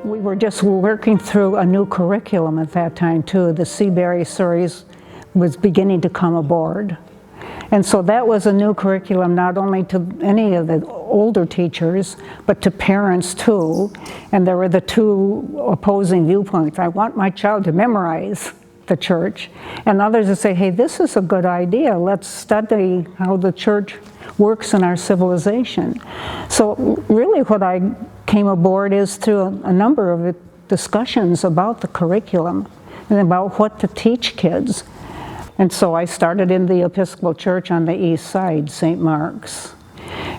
We were just working through a new curriculum at that time too. The Seabury series was beginning to come aboard. And so that was a new curriculum, not only to any of the older teachers, but to parents too. And there were the two opposing viewpoints. I want my child to memorize the church. And others would say, hey, this is a good idea. Let's study how the church works in our civilization. So really what I came aboard is through a number of discussions about the curriculum and about what to teach kids. And so I started in the Episcopal Church on the east side, St. Mark's.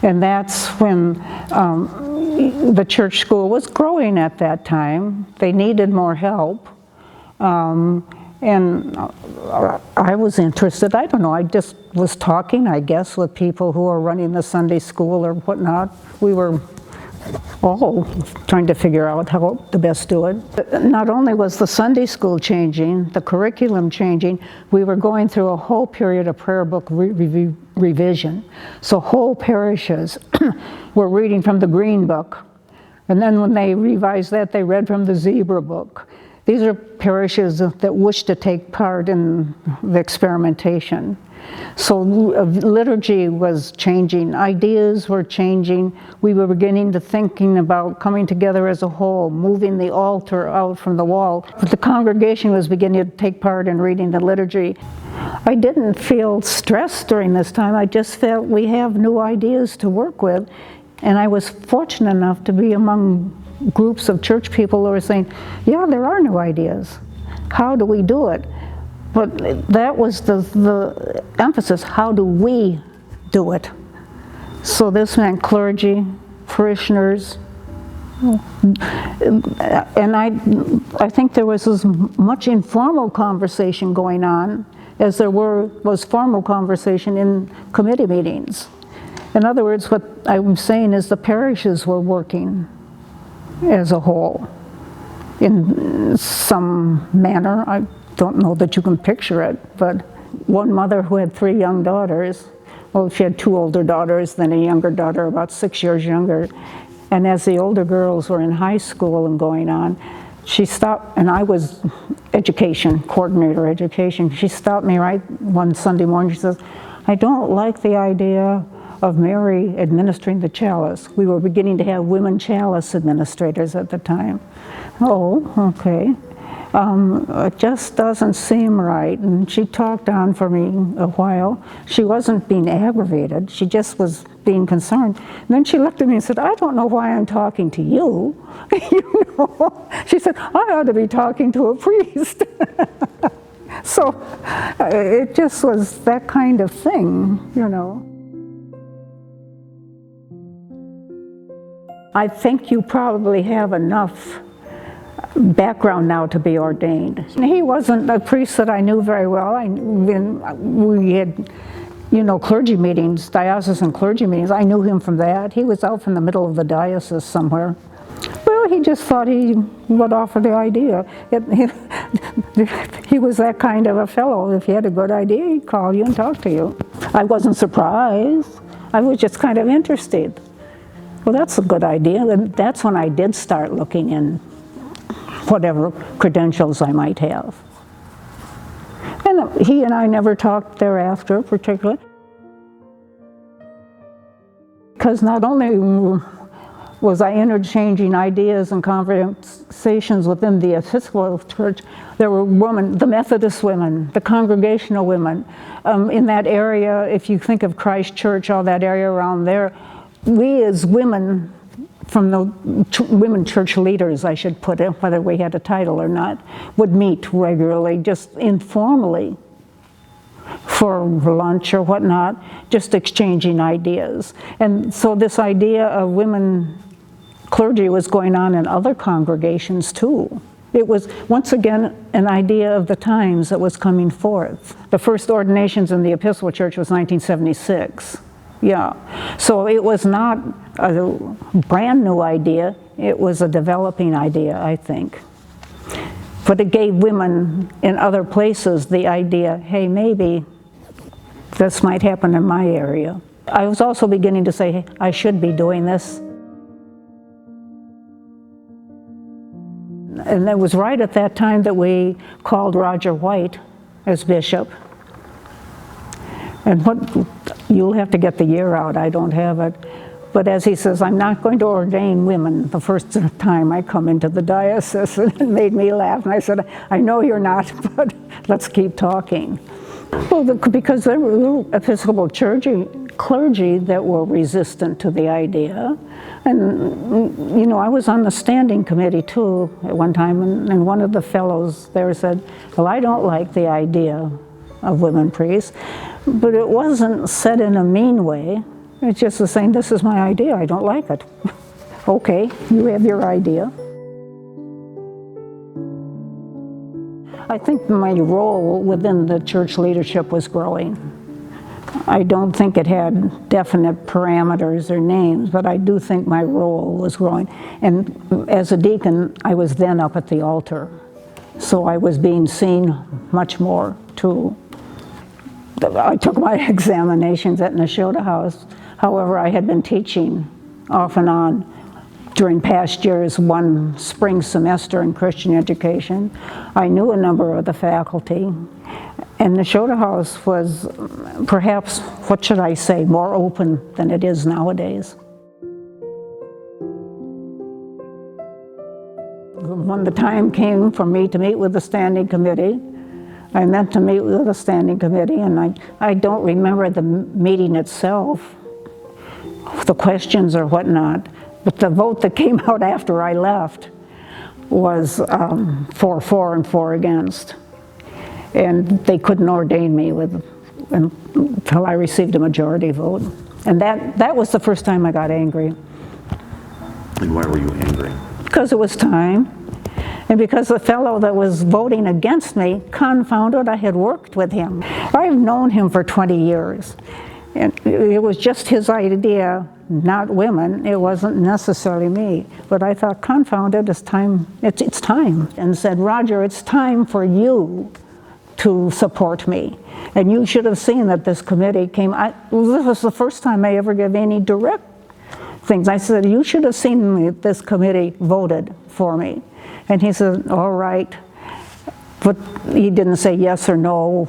And that's when the church school was growing at that time. They needed more help. And I was interested. I don't know, I just was talking, I guess, with people who were running the Sunday school or whatnot. We were all trying to figure out how to best do it. Not only was the Sunday school changing, the curriculum changing, we were going through a whole period of prayer book revision. So whole parishes were reading from the Green Book, and then when they revised that, they read from the Zebra Book. These are parishes that wish to take part in the experimentation. So liturgy was changing, ideas were changing. We were beginning to thinking about coming together as a whole, moving the altar out from the wall. But the congregation was beginning to take part in reading the liturgy. I didn't feel stressed during this time. I just felt we have new ideas to work with. And I was fortunate enough to be among groups of church people who were saying, yeah, there are new ideas. How do we do it? But that was the emphasis, how do we do it? So this meant clergy, parishioners, and I think there was as much informal conversation going on as there was formal conversation in committee meetings. In other words, what I'm saying is the parishes were working as a whole in some manner. I don't know that you can picture it, but one mother who had 3 young daughters, well, she had 2 older daughters, then a younger daughter about 6 years younger, and as the older girls were in high school and going on, she stopped, and I was education, coordinator education, she stopped me right one Sunday morning, she says, I don't like the idea of Mary administering the chalice. We were beginning to have women chalice administrators at the time. Oh, okay. It just doesn't seem right. And she talked on for me a while. She wasn't being aggravated, she just was being concerned. And then she looked at me and said, I don't know why I'm talking to you. You know? She said, I ought to be talking to a priest. So it just was that kind of thing, you know. I think you probably have enough background now to be ordained. He wasn't a priest that I knew very well. We had, you know, clergy meetings, diocesan clergy meetings. I knew him from that. He was out from the middle of the diocese somewhere. Well, he just thought he would offer the idea. He was that kind of a fellow. If he had a good idea, he'd call you and talk to you. I wasn't surprised. I was just kind of interested. Well, that's a good idea. And that's when I did start looking in whatever credentials I might have. And he and I never talked thereafter, particularly. Because not only was I interchanging ideas and conversations within the Episcopal Church, there were women, the Methodist women, the Congregational women. In that area, if you think of Christ Church, all that area around there, we as women, from the women church leaders, I should put it, whether we had a title or not, would meet regularly, just informally, for lunch or whatnot, just exchanging ideas. And so this idea of women clergy was going on in other congregations too. It was, once again, an idea of the times that was coming forth. The first ordinations in the Episcopal Church was 1976. Yeah, so it was not a brand new idea, it was a developing idea, I think. But it gave women in other places the idea, hey, maybe this might happen in my area. I was also beginning to say, hey, I should be doing this. And it was right at that time that we called Roger White as bishop. And you'll have to get the year out, I don't have it. But as he says, I'm not going to ordain women the first time I come into the diocese. And it made me laugh. And I said, I know you're not, but let's keep talking. Well, because there were Episcopal clergy that were resistant to the idea. And, you know, I was on the standing committee too at one time, and one of the fellows there said, well, I don't like the idea of women priests, but it wasn't said in a mean way. It's just saying, this is my idea, I don't like it. Okay, you have your idea. I think my role within the church leadership was growing. I don't think it had definite parameters or names, but I do think my role was growing. And as a deacon, I was then up at the altar. So I was being seen much more too. I took my examinations at Nashotah House. However, I had been teaching off and on during past years, one spring semester in Christian education. I knew a number of the faculty. And Nashotah House was perhaps, what should I say, more open than it is nowadays. When the time came for me to meet with the standing committee, I meant to meet with the standing committee, and I don't remember the meeting itself, the questions or whatnot, but the vote that came out after I left was 4-4 and 4 against. And they couldn't ordain me until I received a majority vote. And that was the first time I got angry. And why were you angry? Because it was time. And because the fellow that was voting against me, Confounded, I had worked with him. I've known him for 20 years. And it was just his idea, not women. It wasn't necessarily me. But I thought, Confounded, it's time. It's time. And said, Roger, it's time for you to support me. And you should have seen that this committee came. This was the first time I ever gave any direct things. I said, you should have seen me, this committee voted for me. And he said, all right. But he didn't say yes or no,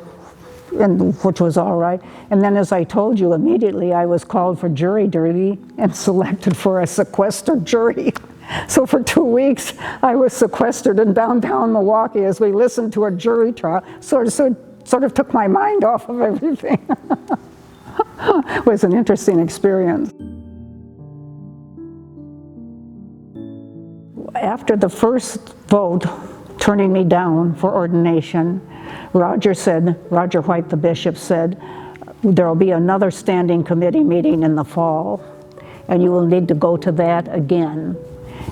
which was all right. And then, as I told you, immediately I was called for jury duty and selected for a sequestered jury. So for 2 weeks, I was sequestered in downtown Milwaukee as we listened to a jury trial. Sort of took my mind off of everything. It was an interesting experience. After the first vote turning me down for ordination, Roger White, the bishop, said, there will be another standing committee meeting in the fall, and you will need to go to that again.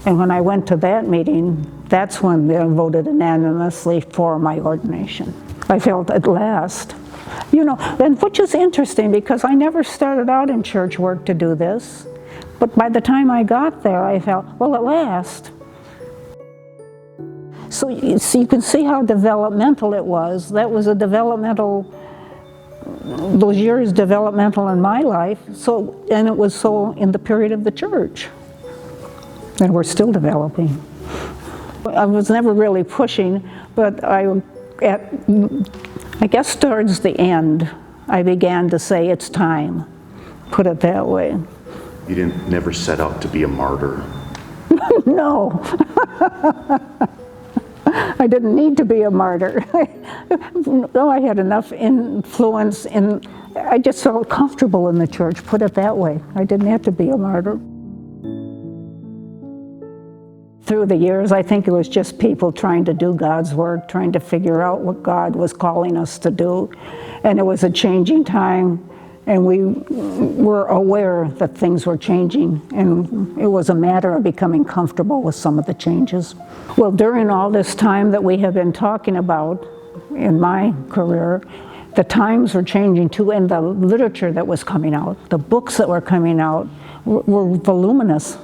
And when I went to that meeting, that's when they voted unanimously for my ordination. I felt at last, you know, and which is interesting because I never started out in church work to do this, but by the time I got there, I felt, well, at last. So you can see how developmental it was. That was those years developmental in my life, and it was so in the period of the church. And we're still developing. I was never really pushing, but I guess towards the end, I began to say it's time, put it that way. You never set out to be a martyr? No. I didn't need to be a martyr. No, I had enough influence, I just felt comfortable in the church, put it that way. I didn't have to be a martyr. Through the years, I think it was just people trying to do God's work, trying to figure out what God was calling us to do. And it was a changing time, and we were aware that things were changing, and it was a matter of becoming comfortable with some of the changes. Well, during all this time that we have been talking about in my career, the times were changing too, and the literature that was coming out, the books that were coming out were voluminous.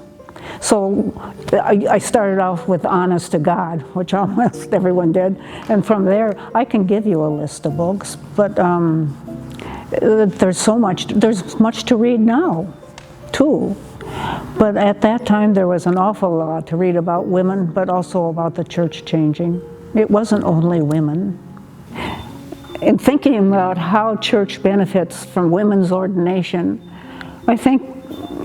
So I started off with Honest to God, which almost everyone did, and from there I can give you a list of books, but there's much to read now, too. But at that time, there was an awful lot to read about women, but also about the church changing. It wasn't only women. In thinking about how church benefits from women's ordination, I think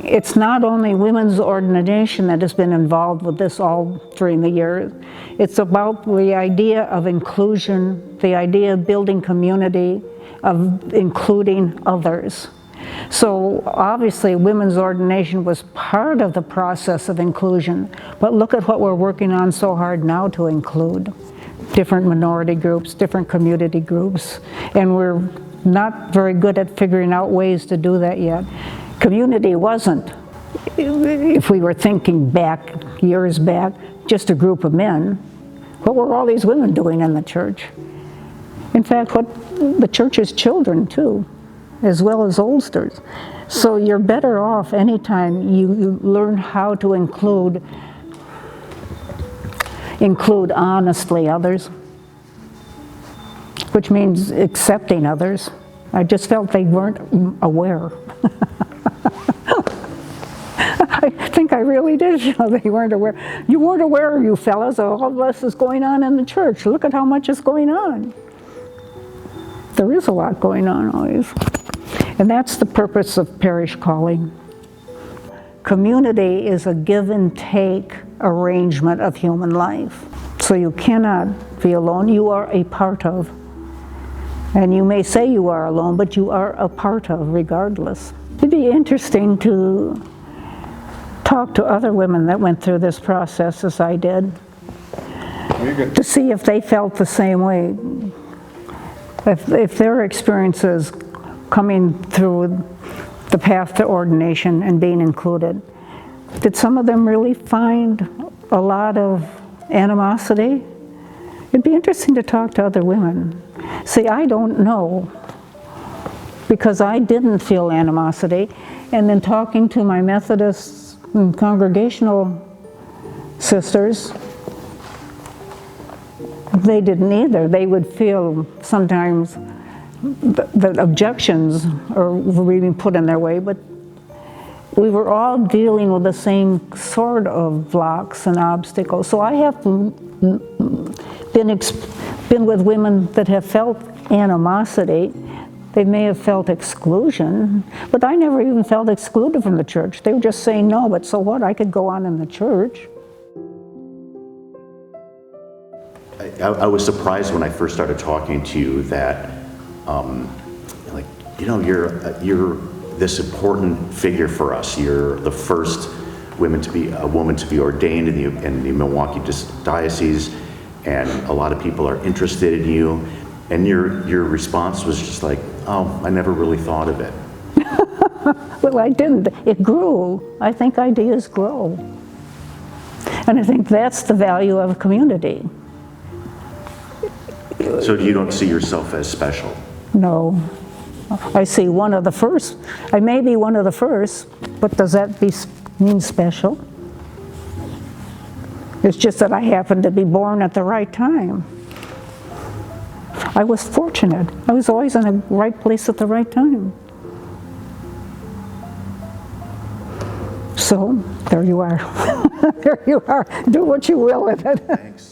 it's not only women's ordination that has been involved with this all during the years. It's about the idea of inclusion, the idea of building community, of including others. So obviously women's ordination was part of the process of inclusion, but look at what we're working on so hard now to include different minority groups, different community groups, and we're not very good at figuring out ways to do that yet. Community wasn't, if we were thinking back, years back, just a group of men. What were all these women doing in the church? In fact, what the church's children too, as well as oldsters. So you're better off anytime you learn how to include honestly others, which means accepting others. I just felt they weren't aware. I think I really did feel they weren't aware. You weren't aware, you fellas, of all this is going on in the church. Look at how much is going on. There is a lot going on always. And that's the purpose of parish calling. Community is a give and take arrangement of human life. So you cannot be alone. You are a part of. And you may say you are alone, but you are a part of regardless. It'd be interesting to talk to other women that went through this process as I did, to see if they felt the same way. If their experiences coming through the path to ordination and being included, did some of them really find a lot of animosity? It'd be interesting to talk to other women. See, I don't know, because I didn't feel animosity, and then talking to my Methodist and congregational sisters, they didn't either. They would feel sometimes that objections were being put in their way, but we were all dealing with the same sort of blocks and obstacles. So I have been with women that have felt animosity. They may have felt exclusion, but I never even felt excluded from the church. They were just saying no, but so what? I could go on in the church. I was surprised when I first started talking to you that, you're this important figure for us. You're the first woman to be ordained in the Milwaukee Diocese, and a lot of people are interested in you. And your response was just like, oh, I never really thought of it. Well, I didn't. It grew. I think ideas grow. And I think that's the value of a community. So you don't see yourself as special? No. I see one of the first. I may be one of the first, but does that mean special? It's just that I happened to be born at the right time. I was fortunate. I was always in the right place at the right time. So, there you are. There you are. Do what you will with it. Thanks.